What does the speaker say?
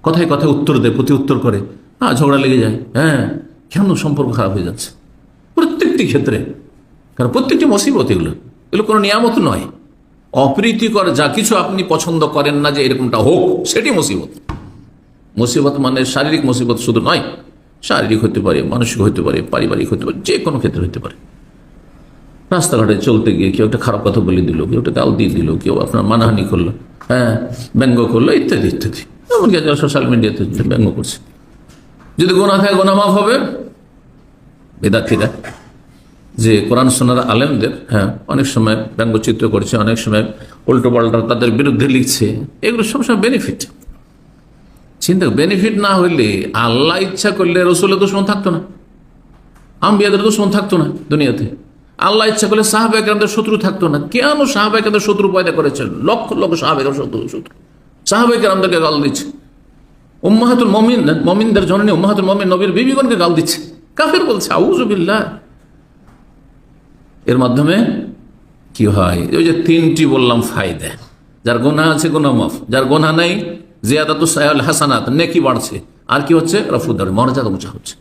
কথায় কথায় উত্তর দেয়, প্রতি উত্তর করে, ঝগড়া লেগে যায়। হ্যাঁ, কেন সম্পর্ক খারাপ হয়ে যাচ্ছে প্রত্যেকটি ক্ষেত্রে? কারণ প্রত্যেকটি মুসিবত, এগুলো কোনো নিয়ামত নয়। অপ্রীতিকর যা কিছু আপনি পছন্দ করেন না যে এরকমটা হোক, সেটি মুসিবত। মুসিবত মানে শারীরিক মুসিবত শুধু নয়, শারীরিক হতে পারে, মানসিক হতে পারে, পারিবারিক হতে পারে, যে কোনো ক্ষেত্রে হতে পারে। রাস্তাঘাটে চলতে গিয়ে কেউ একটা খারাপ কথা বলে দিল, কেউ একটা গাল দিয়ে দিল, কেউ আপনার মানহানি করলো, হ্যাঁ, ব্যঙ্গ করলো, ইত্যাদি ইত্যাদি। এমনকি সোশ্যাল মিডিয়াতে ব্যঙ্গ করছে। যদি গোনা খায়, গোনা মাফ হবে। বেদার্থীরা যে কোরআন সুন্নাহর আলেমদের, হ্যাঁ, অনেক সময় ব্যঙ্গচিত্র করছে, অনেক সময় উল্টো পাল্টা তাদের বিরুদ্ধে লিখছে, এগুলো সবসময় বেনিফিট। চিন্তা, বেনিফিট না হইলে আল্লাহ ইচ্ছা করলে রসুলের দুশমন থাকতো না, আম্বিয়াদের দুশমন থাকতো না দুনিয়াতে। আল্লাহ ইচ্ছা করলে সাহাবা একরামদের শত্রু থাকতো না। কেন সাহাবা একরামদের শত্রু পয়দা করেছেন? লক্ষ লক্ষ সাহাবা একরাম শত্রু। সাহাবা একরামদেরকে গাল দিচ্ছে। উম্মাহাতুল মুমিন, মুমিনদের জননী উম্মাহাতুল মুমিন নবীর বিবিগণকে গাল দিচ্ছে, কাফের বলছে। আউযু বিল্লাহ। এর মাধ্যমে কি হয়? ওই যে তিনটি বললাম ফায়দা। যার গুনাহ আছে গুনাহ মাফ, যার গুনাহ নাই জিয়াদাতুস হাসানাত, নেকি বাড়ছে। আর কি হচ্ছে? রফুদ দার, মর্যাদা উঁচা হচ্ছে।